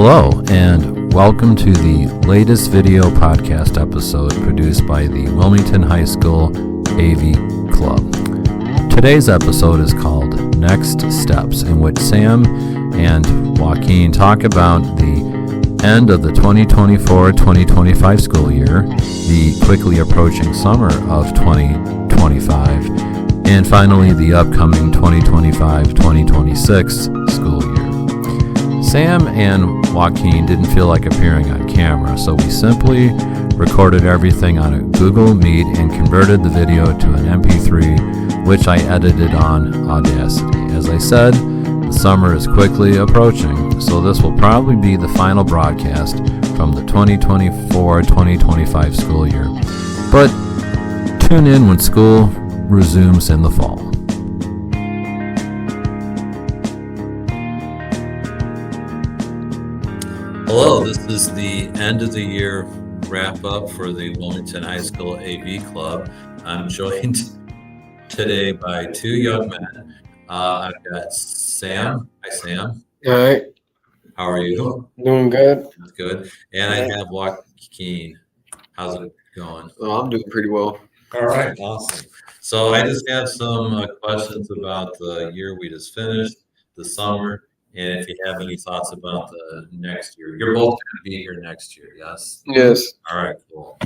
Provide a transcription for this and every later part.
Hello, and welcome to the latest video podcast episode produced by the Wilmington High School AV Club. Today's episode is called Next Steps, in which Sam and Joaquin talk about the end of the 2024-2025 school year, the quickly approaching summer of 2025, and finally the upcoming 2025-2026 school year. Sam and Joaquin didn't feel like appearing on camera, so we simply recorded everything on a Google Meet and converted the video to an MP3, which I edited on Audacity. As I said, the summer is quickly approaching, so this will probably be the final broadcast from the 2024-2025 school year. But tune in when school resumes in the fall. Hello, this is the end of the year wrap up for the Wilmington High School AV Club. I'm joined today by two young men. I've got Sam. Hi, Sam. All right. How are you? Doing good. That's good. And I have Joaquin. How's it going? Well, I'm doing pretty well. All right. Awesome. So I just have some questions about the year we just finished, the summer. And if you have any thoughts about the next year, you're both going to be here next year, yes? Yes. All right, cool.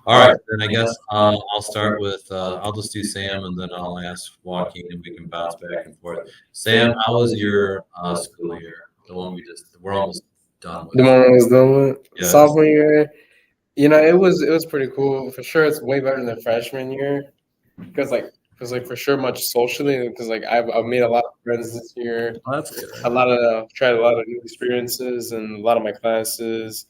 All right, then I guess I'll start with, I'll just do Sam and then I'll ask Joaquin and we can bounce back and forth. Sam, how was your school year? The one we're almost done with. The one I was done with? Yeah. Sophomore year? It was pretty cool. For sure, it's way better than freshman year. Because for sure much socially, because I've made a lot of friends this year. Oh, that's good. Tried a lot of new experiences in a lot of my classes,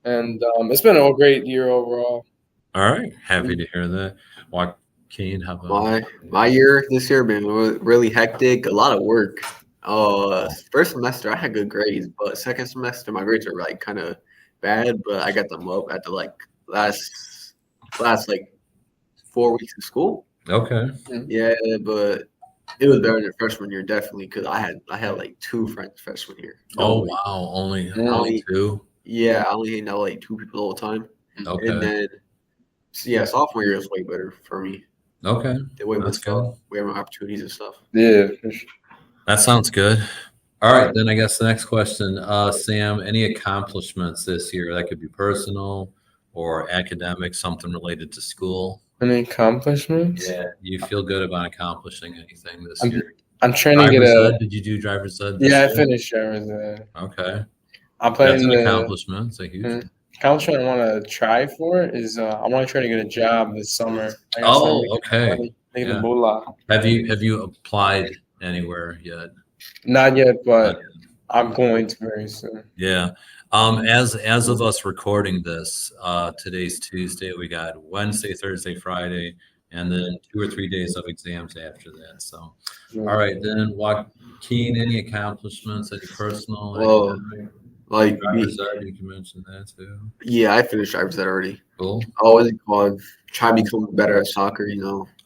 and it's been a great year overall. All right, happy to hear that. Joaquin, how about my year this year been really hectic, a lot of work. First semester I had good grades, but second semester my grades are kind of bad, but I got them up at the last 4 weeks of school. Okay. Yeah, but it was better than freshman year, definitely, because I had two friends freshman year. Oh, wow. Only two? Yeah, I only hang out two people all the time. Okay. And then, sophomore year was way better for me. Okay. That's good. We have more opportunities and stuff. Yeah, for sure. That sounds good. All right, then I guess the next question, Sam, any accomplishments this year? That could be personal or academic, something related to school. Any accomplishments? Yeah. You feel good about accomplishing anything this year? I'm trying to get a. Did you do driver's ed? Yeah, I finished driver's ed. Okay. I'm planning That's an accomplishment. It's a huge. Accomplishment I want to try for is I want to try to get a job this summer. Okay. Yeah. Have you applied anywhere yet? Not yet, but I'm going to very soon. Yeah. As of us recording this, today's Tuesday. We got Wednesday, Thursday, Friday, and then 2 or 3 days of exams after that. So, all right, then Joaquin, any accomplishments, any personal? Well, driver's ed, you can mention that too. Yeah, I finished driver's ed already. Cool. Try to become better at soccer,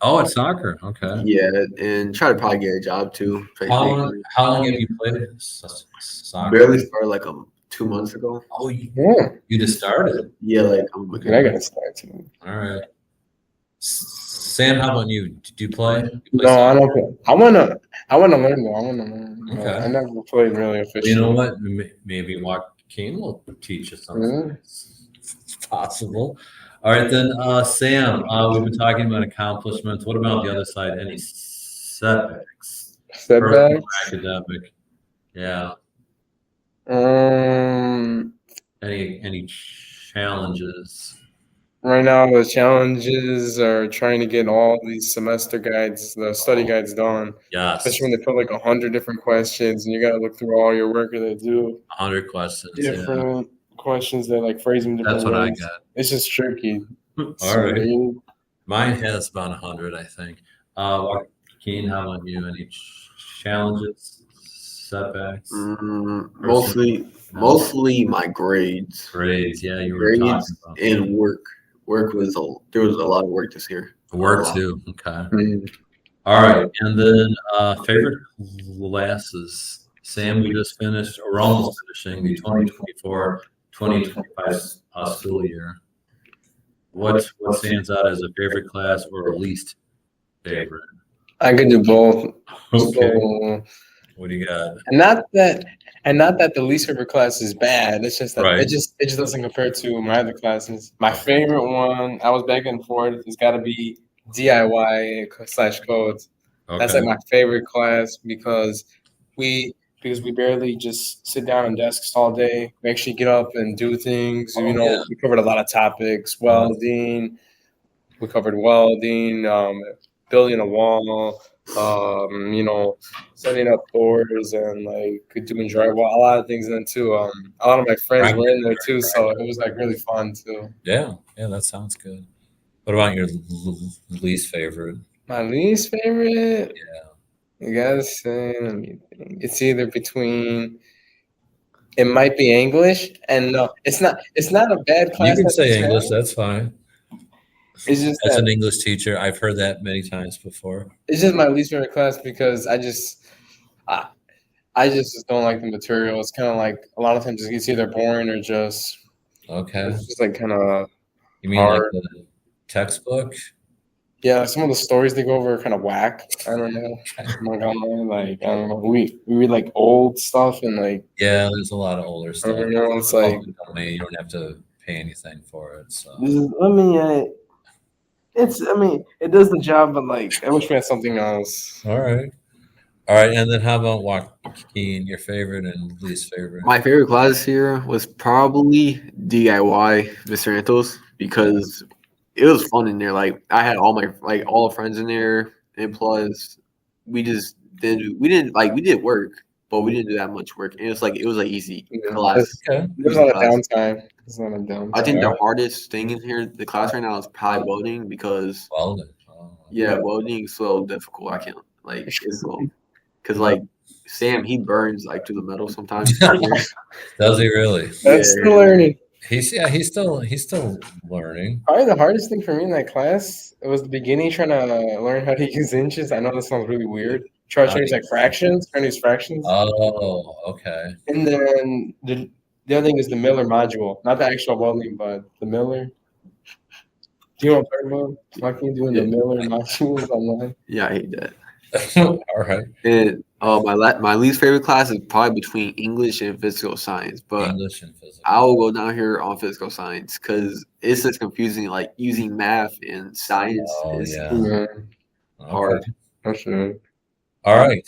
Oh, it's soccer. Okay. Yeah, and try to probably get a job too. How long have you played soccer? Barely started 2 months ago. Oh, Yeah. you just started? Yeah, I'm looking. I gotta start too. All right. Sam, how about you? Did you play? No, I don't play. I wanna learn though. I wanna learn. Okay. I never played really officially. You know what? Maybe Joaquin will teach us something. It's possible. All right, then, Sam, we've been talking about accomplishments. What about the other side? Any setbacks? Personal, academic. Yeah. Any challenges? Right now, the challenges are trying to get all these semester guides, the study guides done. Yes. Especially when they put 100 different questions, and you got to look through all your work, or they do 100 questions. different questions that phrase them different That's what ways. I got. It's just tricky. All right. Mine has about 100, I think. Joaquin, how about you? Any challenges, setbacks? Mostly my grades. Grades, yeah, you were talking about. And work. There was a lot of work this year. Work too. Okay. All right, and then favorite classes, Sam, we just finished, or we're almost finishing the 2024-2025 school year. What stands out as a favorite class or a least favorite? I could do both. Okay. So, What do you got? and not that the least favorite class is bad. It's just that Right. it just doesn't compare to my other classes. My favorite one, I was back and forth. It's got to be DIY/codes. That's Okay. like my favorite class because we barely just sit down on desks all day. We actually get up and do things. Oh, yeah. We covered a lot of topics. Welding. We covered welding, building a wall, setting up doors and like doing drywall, a lot of things in it too. A lot of my friends were in there too, so it was like really fun too. Yeah, that sounds good. What about your least favorite? My least favorite, Yeah. I gotta say, let me think. It's either between. It might be English, and no, it's not. It's not a bad class. You can say English, that's fine. It's just As that an English teacher, I've heard that many times before. it's just my least favorite class because I just don't like the material. It's kind of like a lot of times it's either boring or just Okay. it's just like kind of You mean like hard. the textbook? Yeah. Some of the stories they go over are kind of whack. I don't know. I'm not gonna lie, like I don't know. We read like old stuff and like Yeah, there's a lot of older I stuff. don't know. It's like You don't have to pay anything for it. So it does the job, but like I wish we had something else. all right. And then how about Joaquin, your favorite and least favorite? My favorite class here was probably DIY, Mr. Antos, because it was fun in there. Like I had all the friends in there, and plus we did work, but we didn't do that much work. And it was like easy Yeah. class. Okay. There's a lot of downtime. There's a lot of downtime. I think the hardest thing in here, the class right now, is probably welding because Welding. Oh. welding is so difficult. I can't it's so because like Sam, he burns like to the metal sometimes. Does he really? That's still learning. He's still learning. Probably the hardest thing for me in that class, it was the beginning trying to learn how to use inches. I know this sounds really weird. Try to use like fractions, trying to use fractions. Oh, okay. And then the other thing is the Miller module. Not the actual welding, but the Miller. Do you know what I'm talking about? Fucking doing the Miller modules online. Yeah, I hate that. All right. And my least favorite class is probably between English and physical science, but English and physics. I will go down here on physical science because it's just confusing. Like using math and science is Yeah, hard. for sure. All right.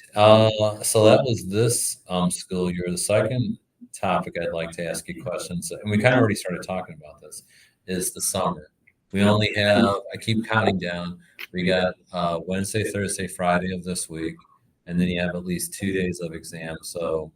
So that was this school year. The second topic I'd like to ask you questions, and we kind of already started talking about this, is the summer. We only have, I keep counting down, we got Wednesday, Thursday, Friday of this week, and then you have at least 2 days of exams. So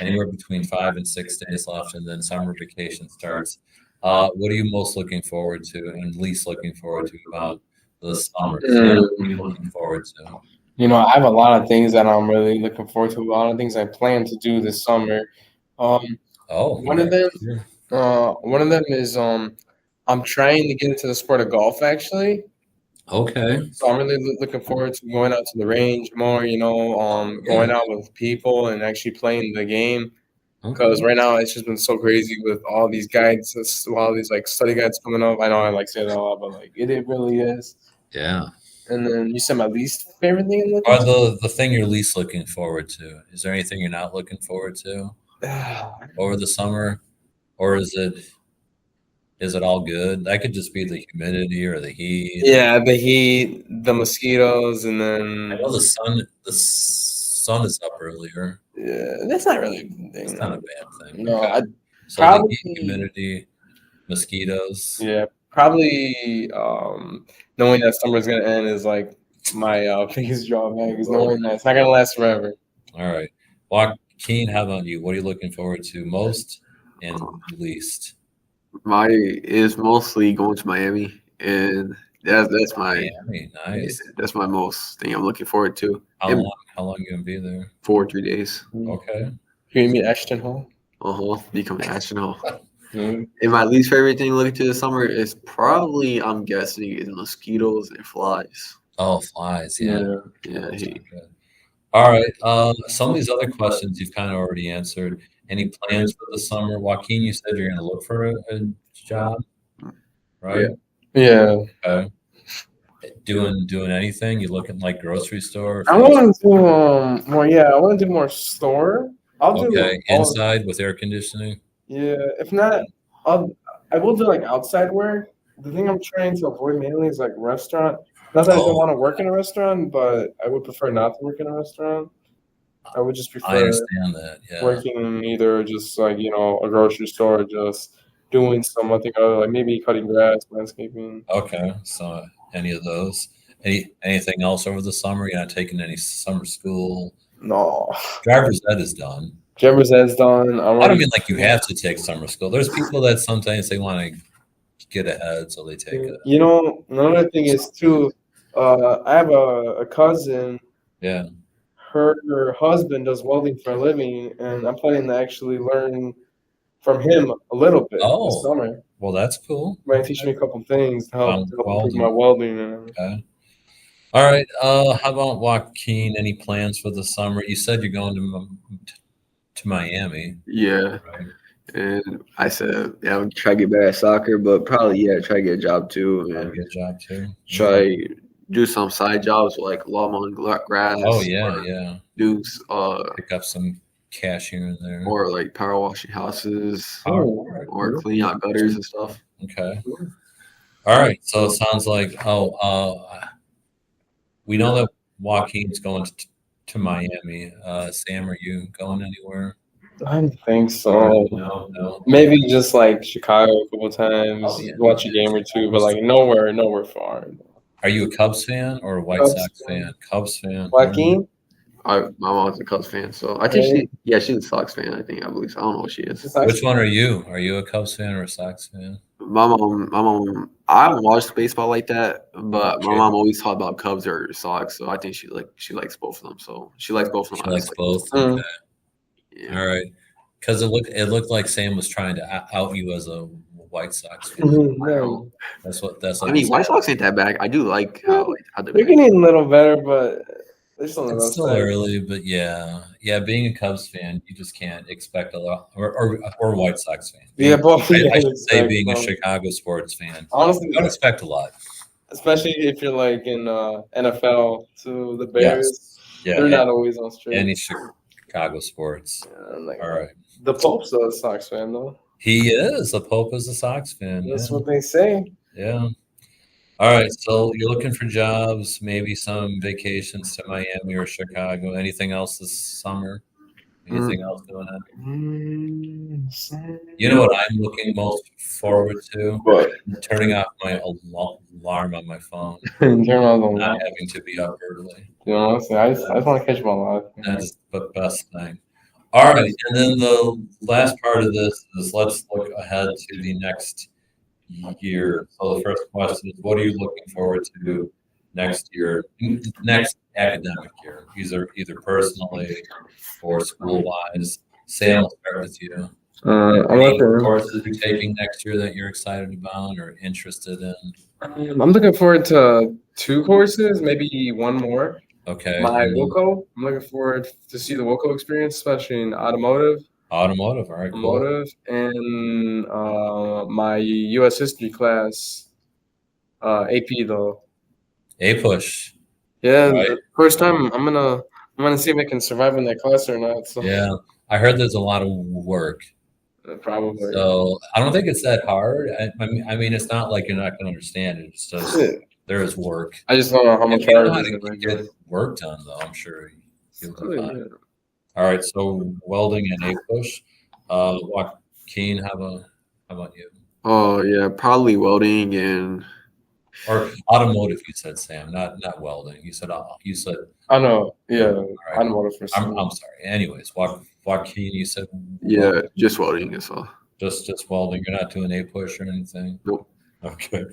anywhere between 5 and 6 days left, and then summer vacation starts. What are you most looking forward to and least looking forward to about the summer? What are you looking forward to? You know, I have a lot of things that I'm really looking forward to. A lot of things I plan to do this summer. One of them is I'm trying to get into the sport of golf actually. Okay. So I'm really looking forward to going out to the range more, going out with people and actually playing the game. Because right now it's just been so crazy with all these guides, all these like study guides coming up. I know I like say that a lot, but like it really is. Yeah. And then you said my least favorite thing. Or the thing you're least looking forward to. Is there anything you're not looking forward to over the summer, or is it all good? That could just be the humidity or the heat. Yeah, the heat, the mosquitoes, and then I know the sun is up earlier. yeah, that's not really a good thing. It's not a bad thing. No, Okay. So probably- the heat, humidity, mosquitoes. Yeah, probably knowing that summer's gonna end is like my biggest drawback is knowing that it's not gonna last forever. All right. Joaquin, how about you? What are you looking forward to most and least? My is mostly going to Miami, and that's my Miami, nice. that's my most thing I'm looking forward to. How long you gonna be there? 4 or 3 days. Okay. You meet Ashton Hall? Become an astronaut. Mm-hmm. And my least favorite thing looking to the summer is probably, I'm guessing, is mosquitoes and flies. Oh, flies. Yeah. Yeah, I That's hate. not good. All right. Some of these other questions you've kind of already answered. Any plans for the summer? Joaquin, you said you're going to look for a job, right? Yeah. Okay. Doing anything? You looking like grocery store? I want to do more. Yeah, I want to do more store. I'll do Okay, all. inside with air conditioning. Yeah, if not, I will do like outside work. The thing I'm trying to avoid mainly is like restaurant. Not that I don't Oh, want to work in a restaurant, but I would prefer not to work in a restaurant. I would just I prefer understand that. Yeah. working in either just like a grocery store, or just doing something other, like maybe cutting grass, landscaping. Okay. So any of those? Anything else over the summer? You're not taking any summer school? No, Driver's ed is done. Jeffers has done. I don't mean like you have to take summer school. There's people that sometimes they want to get ahead, so they take it. Another thing is too. I have a cousin. Yeah. Her husband does welding for a living, and I'm planning to actually learn from him a little bit this summer. Well, that's cool. Might teach me a couple things to help improve welding. my welding. Okay. All right. How about Joaquin? Any plans for the summer? You said you're going to Miami. Yeah. Right? And I said, yeah, I'm try to get better at soccer, but probably try to get a job too, Try to and get a job too. try do some side jobs like lawn mowing grass. Oh yeah. Do Pick up some cash here and there. or like power washing houses or Oh, cleaning out gutters and stuff. Okay. All right. So it sounds like we know that Joaquin's going to Miami. Sam, are you going anywhere? I don't think so. No. Maybe just like Chicago a couple times, Oh, yeah. watch a game or two, but like nowhere far. Are you a Cubs fan or a White Cubs Sox fan? Cubs fan. Joaquin? My mom's a Cubs fan, so I think she's a Sox fan. I believe so. I don't know what she is. Which one are you? Are you a Cubs fan or a Sox fan? My mom. I haven't watched baseball like that, but my mom always talked about Cubs or Sox, so I think she likes both of them. So she likes both of them. She likes both. Mm. Okay. Yeah. All right. Because it looked like Sam was trying to out you as a White Sox fan. No. That's what. I mean, White Sox ain't that bad. I do like how They're getting a little better, but they're still on the It's still rough side. early, but yeah. Being a Cubs fan, you just can't expect a lot, or White Sox fan. Yeah, both. I should say being a Chicago sports fan, Honestly, you don't expect a lot. especially if you're like in NFL, to the Bears, Yeah, they're not always on straight. any Chicago sports. Like, All right. the Pope's a Sox fan, though. He is. The Pope is a Sox fan. That's Yeah. what they say. Yeah. All right. So you're looking for jobs, maybe some vacations to Miami or Chicago. Anything else this summer? Anything else going on? You know what I'm looking most forward to? But Turning off my alarm on my phone, in terms of not having to be up early. honestly, I just want to catch my life. That's the best thing. All right. And then the last part of this is let's look ahead to the next year. So the first question is, what are you looking forward to next year, next academic year, either personally or school-wise? Sam, I'll start with you. I'm Any looking. courses you're taking next year that you're excited about or interested in? I'm looking forward to 2 courses, maybe one more. Okay. My WOCO. I'm looking forward to see the WOCO experience, especially in automotive. Automotive. All right. Cool. Automotive, and my U.S. history class, AP though. A push. Yeah, Right. the first time I'm gonna see if I can survive in that class or not. So Yeah. I heard there's a lot of work. probably. So I don't think it's that hard. I mean, it's not like you're not going to understand it. It's just Yeah. there is work. I just don't know how much If you know hard how it to is. get work done, though, I'm sure you'll do fine. Yeah. All right, so welding and A-push. Joaquin, how about you? Oh yeah, probably welding and Or automotive, you said, Sam, not welding. You said I know. Yeah, right. automotive for I'm sure. sorry. Anyways, Joaquin, you said yeah, just welding as well. just welding. You're not doing A-push or anything? Nope. Okay.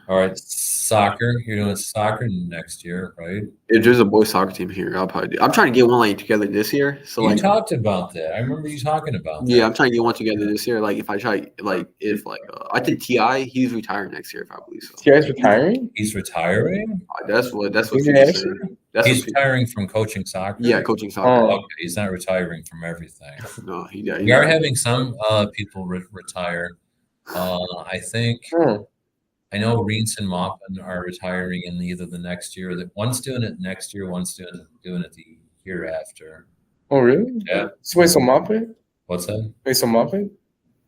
All right, soccer. You're doing soccer next year, right? If there's a boys soccer team here, I'll probably do. I'm trying to get one like together this year. So You like, talked about that. I remember you talking about that. yeah, I'm trying to get one together this year. Like if I try, like if like I think Ti, he's retiring next year, if I believe so. You guys retiring? He's retiring? That's what Is he people actually? saying. That's He's what retiring from coaching soccer. yeah, coaching soccer. Oh. Okay, he's not retiring from everything. No, We are having some people retire. I think I know Reeds and Maupin are retiring in either the next year. That one's doing it next year, one's doing it the year after. Oh, really? Yeah. So wait, so Maupin? What's that? Wait, so Maupin?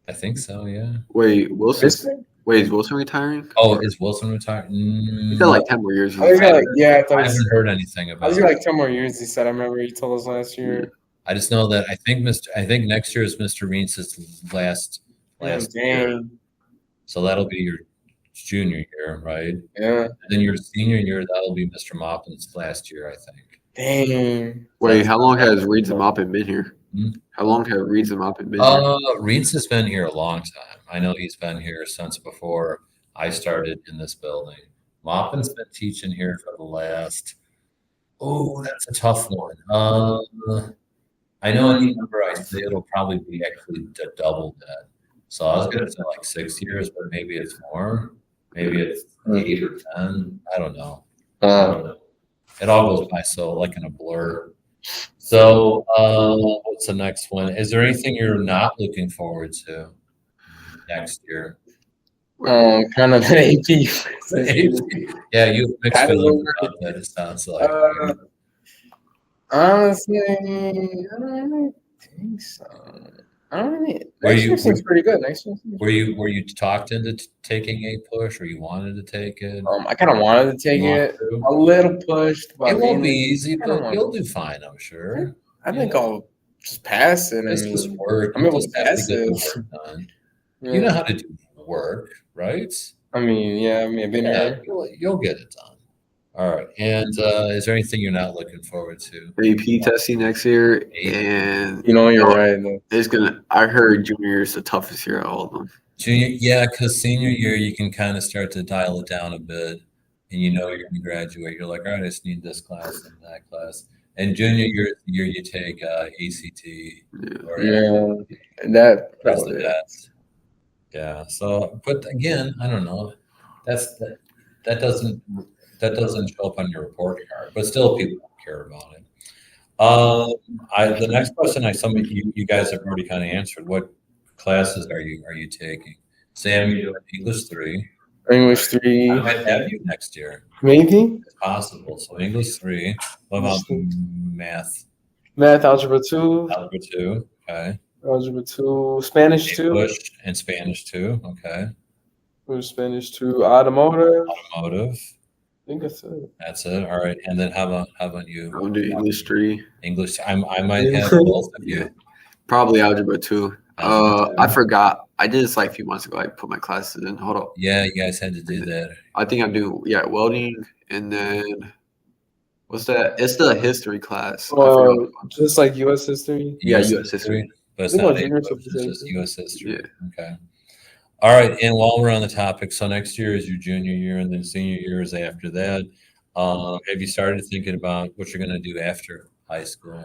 I think so. Yeah. Wait, Wilson. Wilson? Wait, is Wilson retiring? Oh, is Wilson retired? He's got like 10 more years. I think he got like, yeah, I thought I he haven't heard anything I about was it. like 10 more years. He said. I remember he told us last year. I just know that I think next year is Mr. Reeds' last year. Dang. So that'll be your junior year, right? Yeah. And then your senior year, that'll be Mr. Maupin's last year, I think. Dang. Wait, how long has Reeds and Maupin been here? Hmm? How long have Reeds and Maupin been here? Reeds has been here a long time. I know he's been here since before I started in this building. Maupin's been teaching here for the last. Oh, that's a tough one. I know any number I say it'll probably be actually double that. So I was gonna say like 6 years, but maybe it's more. Maybe it's 8 or 10. I don't know. It all goes by so like in a blur. So what's the next one? Is there anything you're not looking forward to next year? Kind of an AP. Yeah, you have mixed Kind of feelings over- about that. It sounds like. Honestly, I don't really think so. I don't really. Were Next you- year seems pretty good. Next year seems Were you talked into taking a push, or you wanted to take it? I kind of wanted to take You want it. to? A little pushed, but It won't be mainly- easy, I don't but want you'll to. do fine, I'm sure. I think I'll just pass it. It's just work. I mean, You what's just have to get the passive? work done. yeah. You know how to do work, right? I mean, yeah. I mean, I've been Yeah, here. you'll get it done. All right. And is there anything you're not looking forward to? AP testing next year, and You know, you're right. Though. it's gonna. I heard junior year is the toughest year of all of them. Junior, yeah, because senior year you can kind of start to dial it down a bit, and you know you're going to graduate. You're like, all right, I just need this class and that class. And junior year you take ACT or Yeah, that rest of probably. that. Yeah. So, but again, I don't know. That doesn't show up on your report card, but still people don't care about it. The next question some of you guys have already kind of answered. What classes are you taking? Sam, you're doing English 3. English 3, I might have you next year. maybe. It's possible. So English 3. What about math? Math, algebra 2, Algebra 2. Okay. algebra 2, Spanish 2, English and Spanish 2. Okay. Spanish 2, automotive. Automotive. I think that's it. That's it. All right. And then how about you? I'm gonna do English 3, English. I might have both of you. probably algebra 2. Algebra 2. I forgot. I did this like a few months ago. I put my classes in. Hold up. Yeah, you guys had to do that. I think I'm doing welding, and then what's that? It's the history class. I forgot. Just like U.S. history. Yeah, US history. But it's I think not my junior English, it's history. just U.S. history. Yeah. Okay. All right. And while we're on the topic, so next year is your junior year, and then senior year is after that. Have you started thinking about what you're going to do after high school?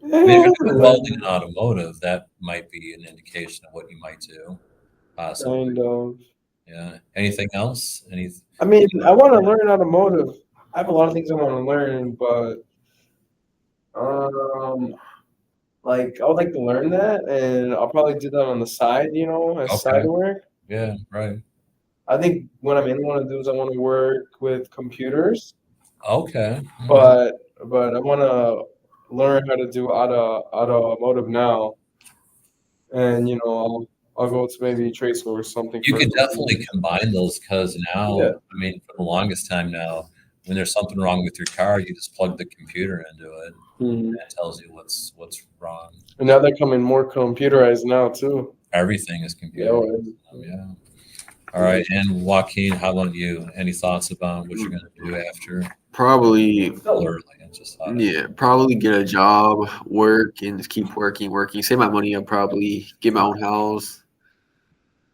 I mean, if you're doing welding and automotive, that might be an indication of what you might do. Possibly. Kind of. Yeah. Anything else? I mean, I want to learn automotive. I have a lot of things I want to learn, but like I would like to learn that, and I'll probably do that on the side, as Okay. side work. Yeah. Right. I think what I mainly want to do is I want to work with computers, Okay. but I want to learn how to do automotive now, and I'll go to maybe trade school or something. You for- could definitely combine those because now, Yeah. I mean, for the longest time now, when there's something wrong with your car, you just plug the computer into it, Mhm. and it tells you what's wrong. And now they're coming more computerized now too. Everything is Yeah. computer. Yeah. All right. And Joaquin, how about you? Any thoughts about what you're going to do after? Probably, Still early. I just thought. yeah, probably get a job, work, and just keep working. Save my money up. Probably get my own house,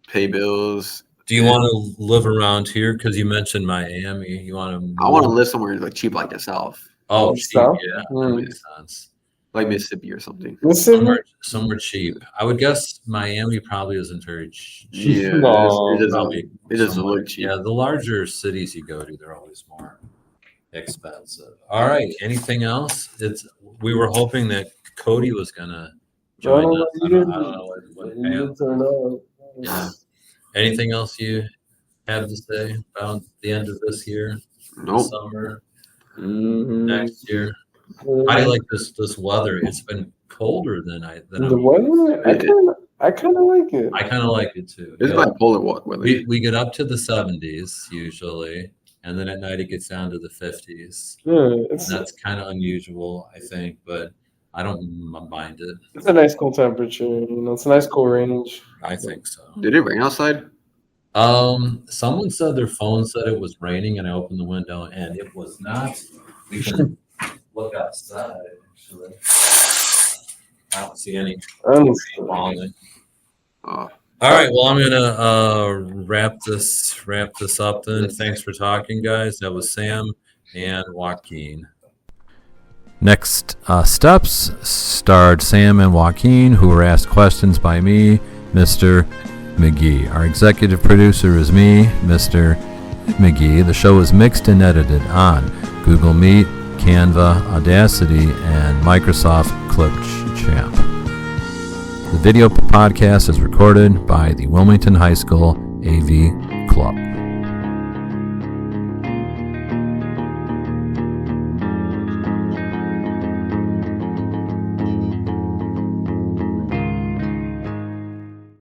pay bills. Do you want to live around here? Because you mentioned Miami. You want to? I want to live somewhere like cheap, like the South, Oh, South? cheap, yeah. That Mm. makes sense. like Mississippi or something. Listen, Somewhere cheap. I would guess Miami probably isn't very cheap. Yeah, No, it doesn't. Probably It doesn't somewhere- look cheap. Yeah, the larger cities you go to, they're always more expensive. All right. Anything else? We were hoping that Cody was gonna join us. I don't know what happened. Yeah. Anything else you have to say about the end of this year? Nope. Summer, next year. How do you like this weather? It's been colder than the weather. I kind of like it. I kind of like it too. It's bipolar weather. We get up to the 70s usually, and then at night it gets down to the 50s. Yeah, that's kind of unusual, I think, but I don't mind it. It's a nice cool temperature. It's a nice cool range. I think so. Did it rain outside? Someone said their phone said it was raining, and I opened the window, and it was not. We can look outside. Actually, I don't see any. All right. Well, I'm gonna wrap this up then. Thanks for talking, guys. That was Sam and Joaquin. Next steps starred Sam and Joaquin, who were asked questions by me, Mr. McGee. Our executive producer is me, Mr. McGee. The show is mixed and edited on Google Meet, Canva, Audacity, and Microsoft Clipchamp. The video podcast is recorded by the Wilmington High School AV Club.